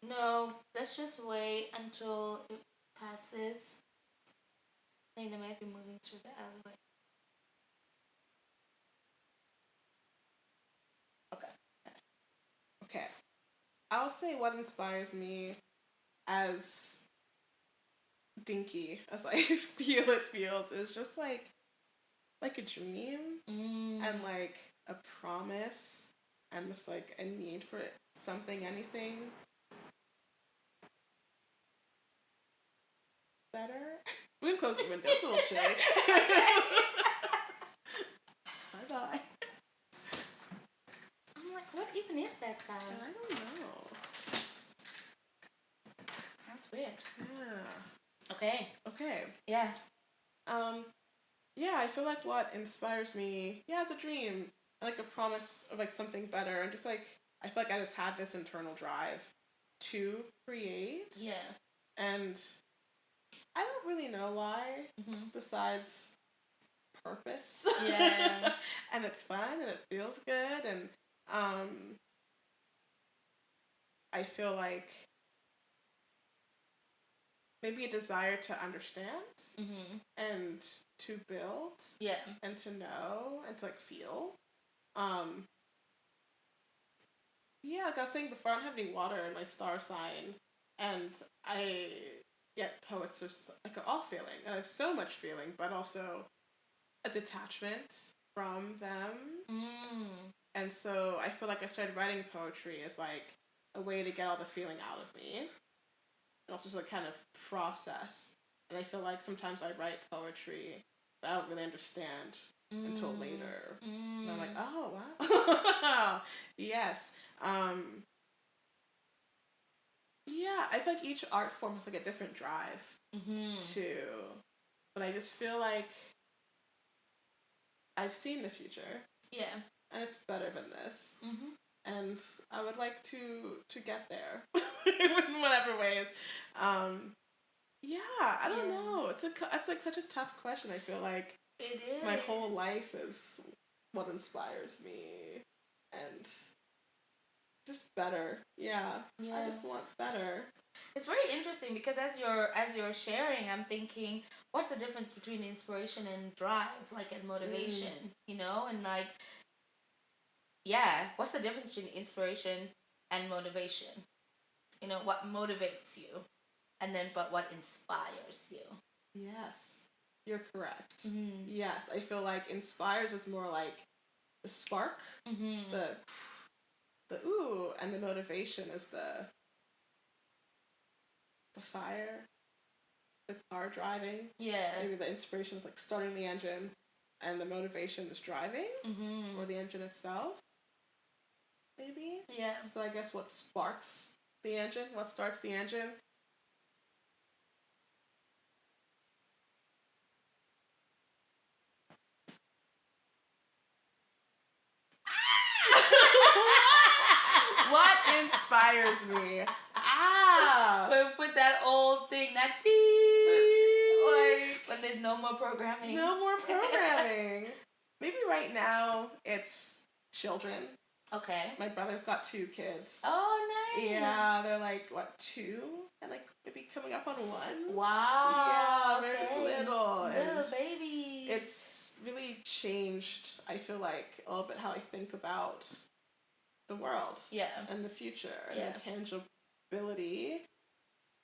No, let's just wait until it passes. I think they might be moving through the alleyway. Okay. I'll say what inspires me as dinky as I feel it feels is just like a dream and like a promise and just like a need for something, anything better. We can close the window. It's a little shady. Bye bye. I'm like, what even is that sound? I don't know. That's weird. Yeah. Okay. Yeah. Yeah, I feel like what inspires me, is a dream, like a promise of like something better, and just like I feel like I just have this internal drive to create. Yeah. And I don't really know why, besides purpose. Yeah. And it's fun and it feels good, and I feel like maybe a desire to understand and to build and to know and to like feel. Yeah, like I was saying before, I don't have any water in my star sign, and I get poets are like an all feeling, and I have so much feeling, but also a detachment from them. And so I feel like I started writing poetry as like a way to get all the feeling out of me, and also to like kind of process. And I feel like sometimes I write poetry that I don't really understand until later. And I'm like, oh Yes. Yeah, I feel like each art form has like a different drive too. But I just feel like I've seen the future. Yeah. And it's better than this. And I would like to get there in whatever ways. Yeah, I don't know. It's like such a tough question. I feel like it is. My whole life is what inspires me, and just better. Yeah. I just want better. It's very interesting because as you're sharing, I'm thinking, what's the difference between inspiration and drive, like, and motivation, and like, what's the difference between inspiration and motivation? What motivates you, and then but what inspires you? Yes, you're correct. Yes, I feel like inspires is more like the spark, the ooh, and the motivation is the fire, the car driving. Yeah. Maybe the inspiration is like starting the engine, and the motivation is driving, or the engine itself. Maybe. Yeah. So I guess what sparks the engine? What starts the engine? What inspires me? We put that old thing, that beep, like when there's no more programming. No more programming. Maybe right now it's children. Okay. My brother's got 2 kids. Oh, nice. Yeah, they're like, what, 2? And like maybe coming up on 1. Wow. Yeah, very little. Little baby. It's really changed, I feel like, a little bit how I think about the world. Yeah. And the future. And the tangibility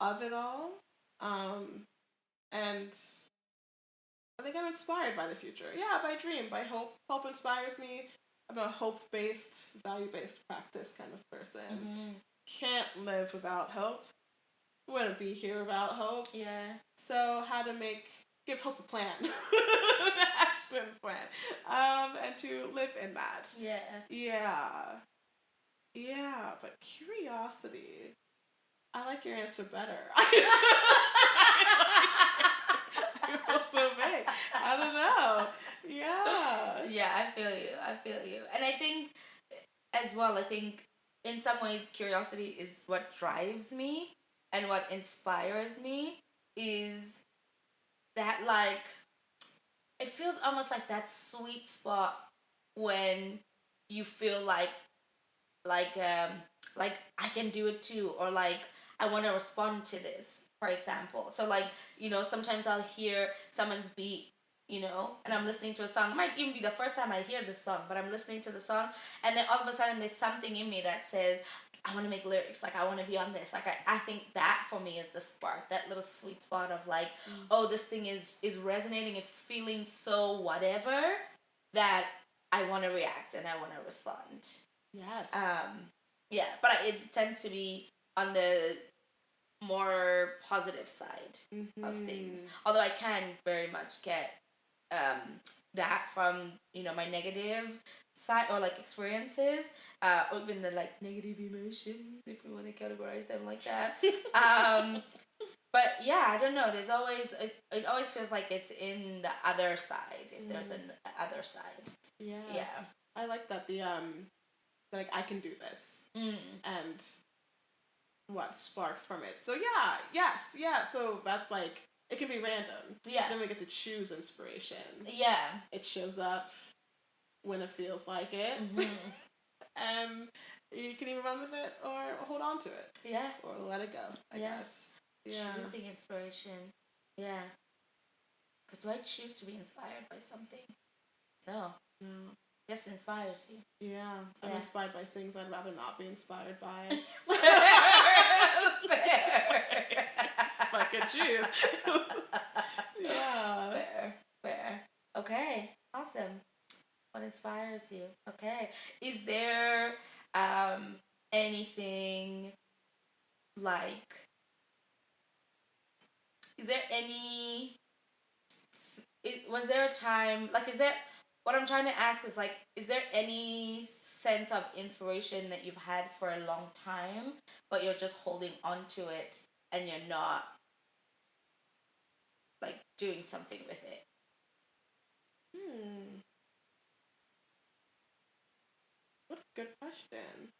of it all. And I think I'm inspired by the future. Yeah, by dream, by hope. Hope inspires me. I'm a hope-based, value-based practice kind of person. Can't live without hope. Wouldn't be here without hope. Yeah. So how to give hope a plan. Action plan. And to live in that. Yeah. Yeah. Yeah, but curiosity. I like your answer better. I feel so vague. I don't know. Yeah. Yeah, I feel you. And I think, as well, in some ways curiosity is what drives me, and what inspires me is that, like, it feels almost like that sweet spot when you feel like I can do it too, or like I want to respond to this, for example. So like, sometimes I'll hear someone's beat, and I'm listening to a song. It might even be the first time I hear this song, but I'm listening to the song, and then all of a sudden there's something in me that says, I want to make lyrics, like I want to be on this. Like I think that for me is the spark, that little sweet spot of like, oh, this thing is resonating, it's feeling so whatever, that I want to react and I want to respond. Yes. Yeah, but it tends to be on the more positive side of things. Although I can very much get that from my negative side, or like experiences, or even the like negative emotions, if we want to categorize them like that. But yeah, I don't know. There's always it always feels like it's in the other side, if there's an other side. Yes. Yeah. I like that like I can do this, and what sparks from it. So yeah. So that's like, it can be random. Yeah. Then we get to choose inspiration. Yeah. It shows up when it feels like it, and you can either run with it or hold on to it. Yeah. Or let it go. I guess. Yeah. Choosing inspiration. Yeah. Because do I choose to be inspired by something? No. Just inspires you. Yeah. I'm inspired by things I'd rather not be inspired by. Fair. If I could choose. Yeah. Fair. Okay. Awesome. What inspires you? Okay. Is there anything like... Was there a time... Like, is there... what I'm trying to ask is like, is there any sense of inspiration that you've had for a long time, but you're just holding on to it and you're not like doing something with it? What a good question.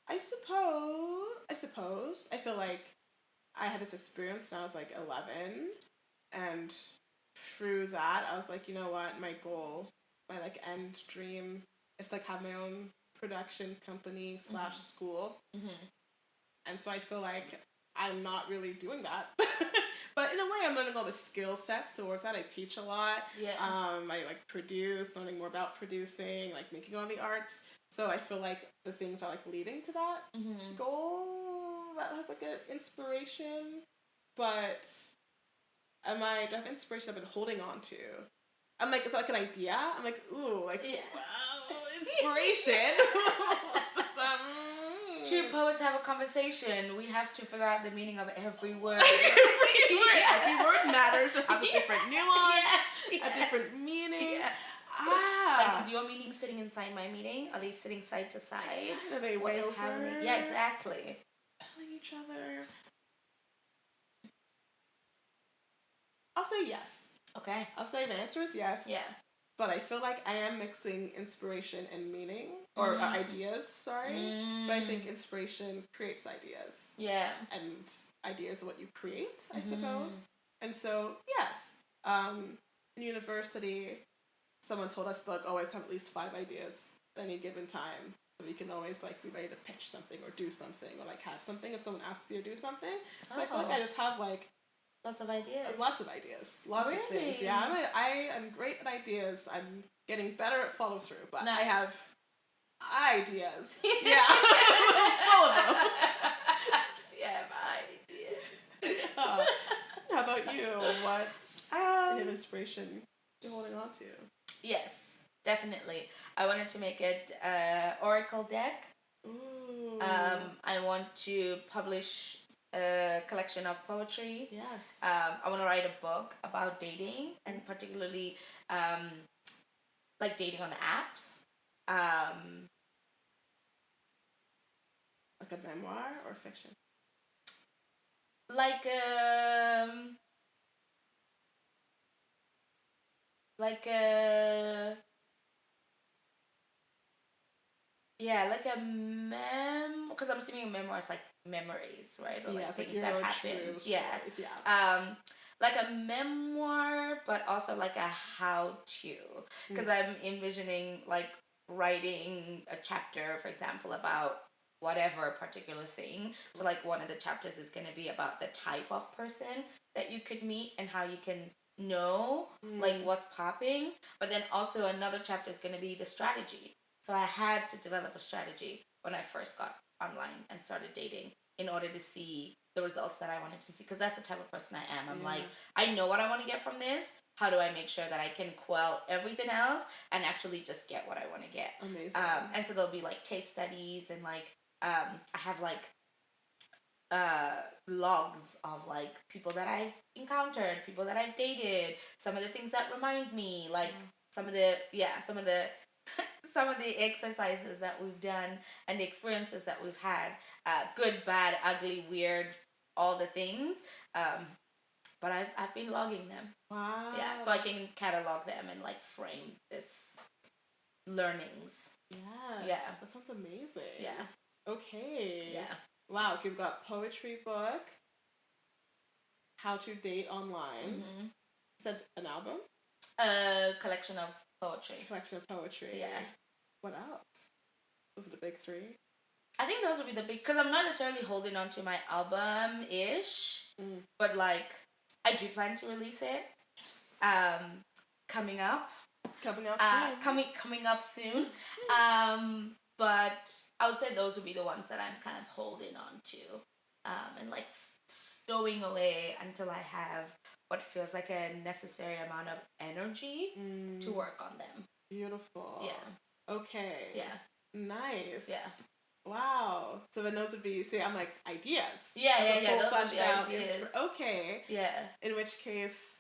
I suppose. I feel like I had this experience when I was like 11, and through that, I was like, you know what, my goal, my like end dream is like have my own production company slash school. And so I feel like I'm not really doing that. But in a way, I'm learning all the skill sets towards that. I teach a lot. Yeah. I like produce, learning more about producing, like making all the arts. So I feel like the things are like leading to that goal. That has like an inspiration. But do I have inspiration I've been holding on to? I'm like, it's like an idea. I'm like, ooh, like, wow, inspiration. Two poets have a conversation. We have to figure out the meaning of every word. Every word matters. It has a different nuance, a different meaning. Like, is your meaning sitting inside my meaning? Are they sitting side to side? Are they what way is over? happening? Yeah, exactly. Pulling each other. I'll say yes. Okay. I'll say the answer is yes. Yeah. But I feel like I am mixing inspiration and meaning, or ideas, sorry. But I think inspiration creates ideas. Yeah. And ideas are what you create, I suppose. And so, yes. In university, someone told us to like always have at least 5 ideas at any given time. So we can always like be ready to pitch something or do something or like have something if someone asks you to do something. So I feel like I just have like lots of ideas. Lots of ideas. Lots of things. Yeah, I am great at ideas. I'm getting better at follow through, but I have ideas. Yeah. Full of them. Yeah, ideas. How about you? What's an inspiration you're holding on to? Yes, definitely. I wanted to make it oracle deck. Ooh. I want to publish a collection of poetry. Yes. I want to write a book about dating, and particularly like dating on the apps. Like a memoir or fiction? Like a because I'm assuming a memoir is like memories, right? Or like things that happened. Yeah. Like a memoir, but also like a how-to. Because I'm envisioning like writing a chapter, for example, about whatever particular thing. So like one of the chapters is going to be about the type of person that you could meet and how you can know like what's popping. But then also another chapter is going to be the strategy. So I had to develop a strategy when I first got online and started dating in order to see the results that I wanted to see, because that's the type of person I am. I'm like, I know what I want to get from this. How do I make sure that I can quell everything else and actually just get what I want to get? Amazing. And so there'll be like case studies and like I have like logs of like people that I've encountered, people that I've dated, some of the things that remind me, like some of the some of the exercises that we've done and the experiences that we've had, good, bad, ugly, weird, all the things. But I've been logging them. Wow. Yeah, so I can catalog them and like frame this learnings. Yes. Yeah. That sounds amazing. Yeah. Okay. Yeah. Wow, you've got poetry book, how to date online. You said an album? A collection of poetry. Collection of poetry. Yeah. What else? Those are the big 3? I think those would be the big, because I'm not necessarily holding on to my album-ish, but like, I do plan to release it. Yes. Coming up. Coming up soon. Coming up soon. But I would say those would be the ones that I'm kind of holding on to, and like stowing away until I have what feels like a necessary amount of energy to work on them. Beautiful. Yeah. Okay. Yeah. Nice. Yeah. Wow. So then those would be, see, I'm like, ideas. Yeah. Those would be ideas. Okay. Yeah. In which case,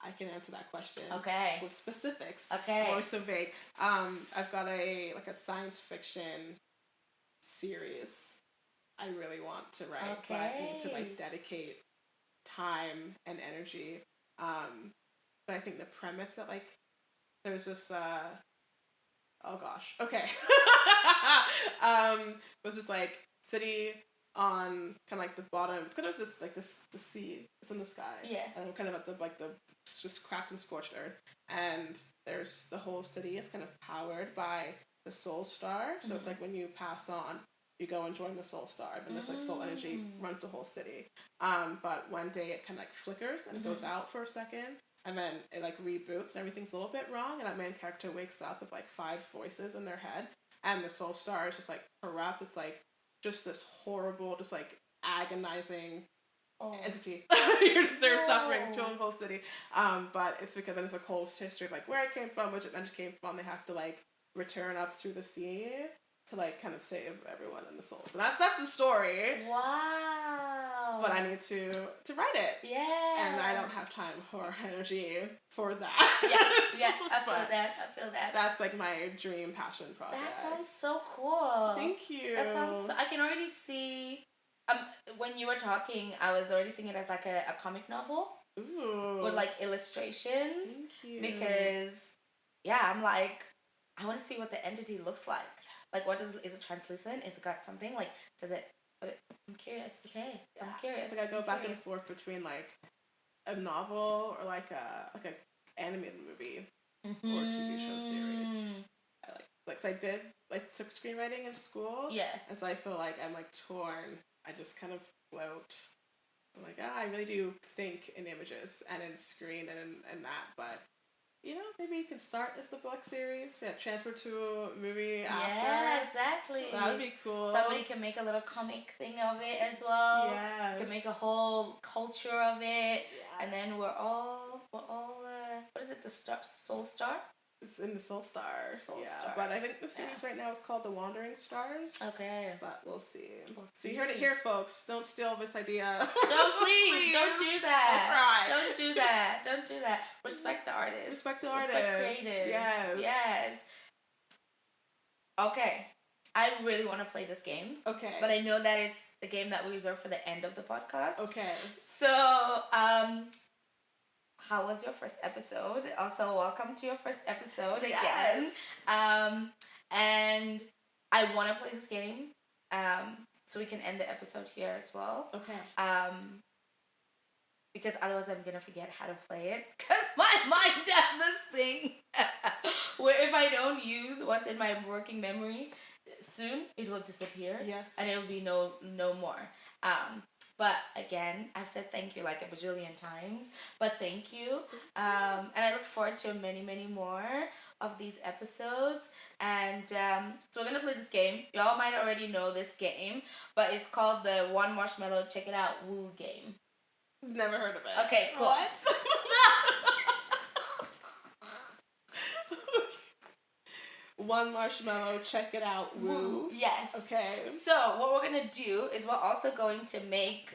I can answer that question. Okay. With specifics. Okay. I'm always so vague. I've got a science fiction series I really want to write, but I need to like dedicate time and energy. But I think the premise that like there's this oh gosh, okay. Was this like city on kind of like the bottom. It's kind of just like the sea. It's in the sky. Yeah. And I'm kind of at the just cracked and scorched earth. And there's the whole city is kind of powered by the soul star. So it's like when you pass on, you go and join the soul star, and this like soul energy runs the whole city. But one day it kind of like flickers and it goes out for a second, and then it like reboots. Everything's a little bit wrong, and that main character wakes up with like 5 voices in their head, and the soul star is just like corrupt. It's like just this horrible, just like agonizing entity. You're just there suffering, feeling the whole city. But it's because then there's a whole history of like where it came from, which it then came from. They have to like return up through the sea to like kind of save everyone in the soul. So that's the story. Wow. But I need to write it. Yeah. And I don't have time or energy for that. Yeah, I feel that. That's like my dream passion project. That sounds so cool. Thank you. That sounds I can already see when you were talking, I was already seeing it as like a comic novel. Ooh. With like illustrations. Thank you. Because I'm like, I want to see what the entity looks like. Like, is it translucent? Is it got something? Like, does it... I'm curious. Okay. I'm curious. I think I go back and forth between, like, a novel or, like, a animated movie or a TV show series. I took screenwriting in school. Yeah. And so I feel like I'm, like, torn. I just kind of float. I'm like, I really do think in images and in screen and that, but... You know, maybe you can start as the book series, transfer to a movie after. Yeah, exactly. That would be cool. Somebody can make a little comic thing of it as well. Yes. Can make a whole culture of it. Yes. And then we're all what is it, the Soul Star? It's in the Soul Star. Star. But I think the series right now is called The Wandering Stars. Okay. But we'll see. So you heard it here, folks. Don't steal this idea. Please. Don't do that. I'll cry. Don't do that. Respect the artist. Respect the artist. Respect creatives. Yes. Okay. I really want to play this game. Okay. But I know that it's the game that we reserve for the end of the podcast. Okay. So, how was your first episode? Also, welcome to your first episode again. And I want to play this game, so we can end the episode here as well. Okay. Because otherwise I'm gonna forget how to play it. Cause my mind does this thing where if I don't use what's in my working memory, soon it will disappear. Yes. And it will be no more. But again, I've said thank you like a bajillion times. But thank you. And I look forward to many, many more of these episodes. And so we're going to play this game. Y'all might already know this game. But it's called the One Marshmallow Check It Out Woo game. Never heard of it. Okay, cool. What? One marshmallow, check it out, woo. Yes. Okay. So what we're gonna do is we're also going to make.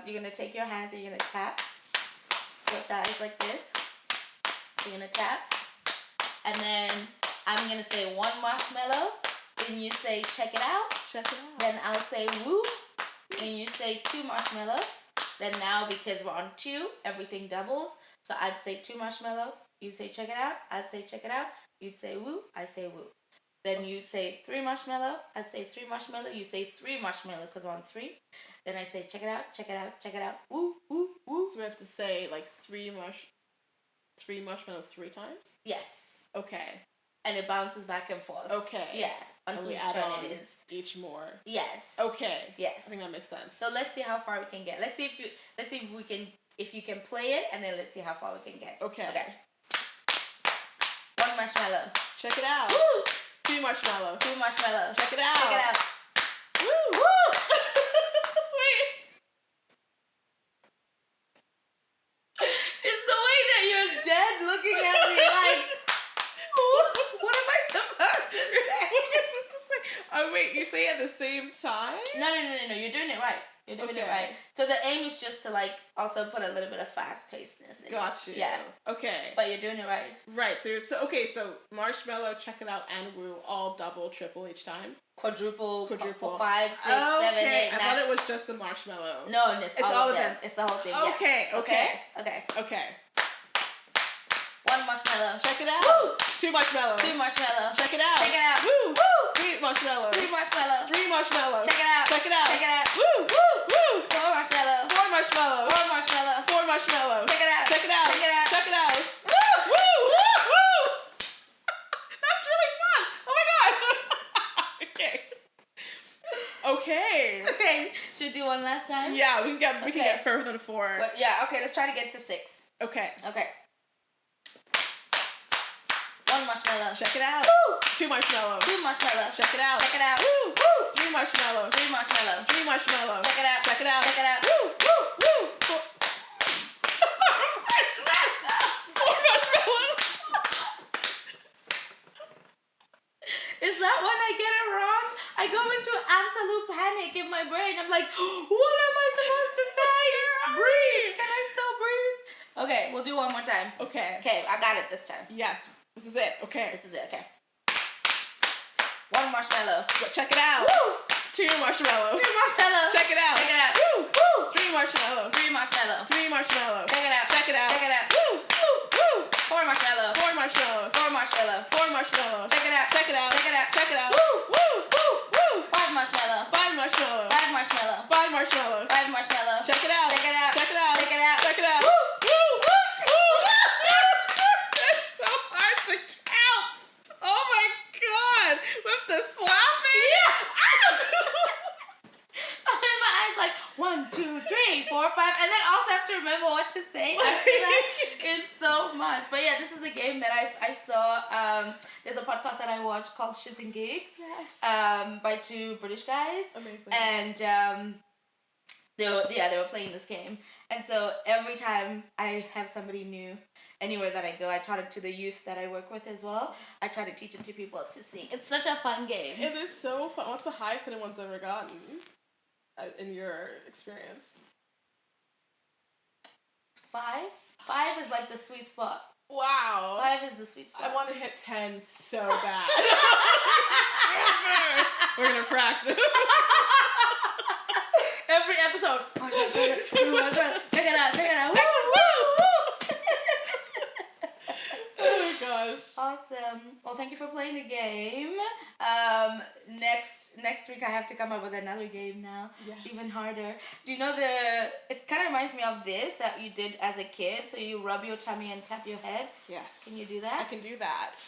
You're gonna take your hands and you're gonna tap. Your thighs like this. You're gonna tap, and then I'm gonna say one marshmallow. Then you say check it out. Check it out. Then I'll say woo. Then you say 2 marshmallow. Then now because we're on 2, everything doubles. So I'd say 2 marshmallow. You say check it out. I'd say check it out. You'd say woo, I say woo. Then you'd say 3 marshmallow, I'd say 3 marshmallow, you say 3 marshmallow because we're on 3. Then I say check it out, check it out, check it out, woo, woo, woo. So we have to say like 3 marshmallows 3 times? Yes. Okay. And it bounces back and forth. Okay. Yeah. On whose turn it is. Each more. Yes. Okay. Yes. I think that makes sense. So let's see how far we can get. Let's see if you can play it, and then let's see how far we can get. Okay. 1 marshmallow. Check it out. Woo! 2 marshmallow. 2 marshmallow. Check it out. Check it out. Woo! Woo! Wait. It's the way that you're dead looking at me like, what am I supposed to say? Oh wait, you say it at the same time? No, you're doing it right. You're doing it right. So the aim is just to like also put a little bit of fast-pacedness in Got you. Yeah. Okay. But you're doing it right. Right. So marshmallow, check it out, and woo, all double, triple each time. Quadruple. 5, 6, 7, 8, 9. I thought it was just the marshmallow. No, it's all of them. It's the whole thing. Okay. Yeah. Okay. 1 marshmallow. Check it out. Woo! 2 marshmallow. 2 marshmallow. Check it out. Check it out. Woo! Woo! 3 marshmallow. 3 marshmallow. 3 marshmallow. Check it out. Check it out. Check it out. Woo! Woo! 4 marshmallow. 4 marshmallow. 4 marshmallow. 4 marshmallow. Check it out. Check it out. Check it out. Check it out. Woo! Woo! Woo! That's really fun. Oh my god. Okay. Okay. Should we do one last time? Yeah, we can get further than 4. But yeah. Okay. Let's try to get to 6. Okay. 1 marshmallow. Check it out. Woo! 2 marshmallow. 2 marshmallow. Check it out. Check it out. Woo! Woo! 3 marshmallow. 3 marshmallow. 3 marshmallow. Check it out. Check it out. Check it out. Woo! Woo! Woo! 4 marshmallow. Is that when I get it wrong? I go into absolute panic in my brain. I'm like, what am I supposed to say? Breathe. Can I still breathe? Okay, we'll do one more time. Okay. Okay, I got it this time. Yes. This is it. Okay. This is it, okay. 1 marshmallow. Check it out. Woo! 2 marshmallow. 2 marshmallow. Check it out. Check it out. Woo! Woo! 3 marshmallow. 3 marshmallow. 3 marshmallow. Check it out. Check it out. Check it out. Woo! Woo! Woo! 4 marshmallow. 4 marshmallow. 4 marshmallow. 4 marshmallow. Check it out. Check it out. Check it out. Check it out. Woo! Woo! Woo! Woo! 5 marshmallow. 5 marshmallow. 5 marshmallow. 5 marshmallow. 5 marshmallow. Check it out. Check it out. Check it out. Check it out. Check it out. Woo! Woo! Woo! It's so hard to count. Oh my god. With the slapping. Yeah. I'm in my eyes like 1, 2, 3, 4, 5, and then also have to remember what to say after that. Is so much. But yeah, this is a game that I saw. There's a podcast that I watched called Shits and Gigs. Yes. By 2 British guys. Amazing. And they were playing this game. And so every time I have somebody new, anywhere that I go, I taught it to the youth that I work with as well. I try to teach it to people to sing. It's such a fun game. It is so fun. What's the highest anyone's ever gotten in your experience? 5? 5 is like the sweet spot. Wow. 5 is the sweet spot. I want to hit 10 so bad. We're going to practice. Every episode. Check it out. Check it out. Woo, woo, woo. Oh my gosh. Awesome. Well, thank you for playing the game. Next week I have to come up with another game now. Yes. Even harder. Do you know it kind of reminds me of this that you did as a kid. So you rub your tummy and tap your head. Yes. Can you do that? I can do that.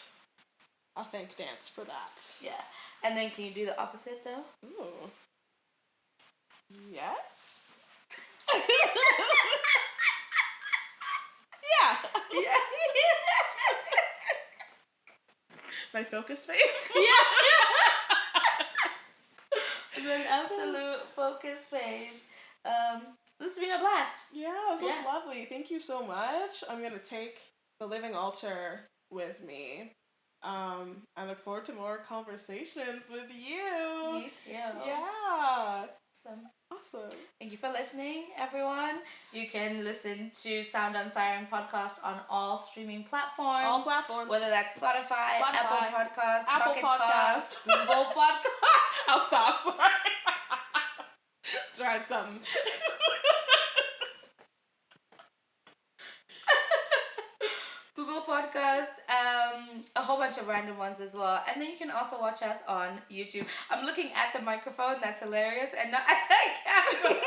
I'll thank dance for that. Yeah. And then can you do the opposite though? Ooh. Yes. Yeah. Yeah. My focus face? Yeah. It's an absolute focus phase. This has been a blast. Yeah, this was lovely. Thank you so much. I'm going to take the living altar with me. I look forward to more conversations with you. Me too. Yeah. Awesome. Thank you for listening, everyone. You can listen to Sound on Siren podcast on all streaming platforms. All platforms. Whether that's Spotify, Apple Podcasts, Apple Pocket Podcasts. Casts, Google Podcasts. I'll stop. Sorry. Tried something. Google Podcasts, a whole bunch of random ones as well. And then you can also watch us on YouTube. I'm looking at the microphone, that's hilarious, and not at the camera.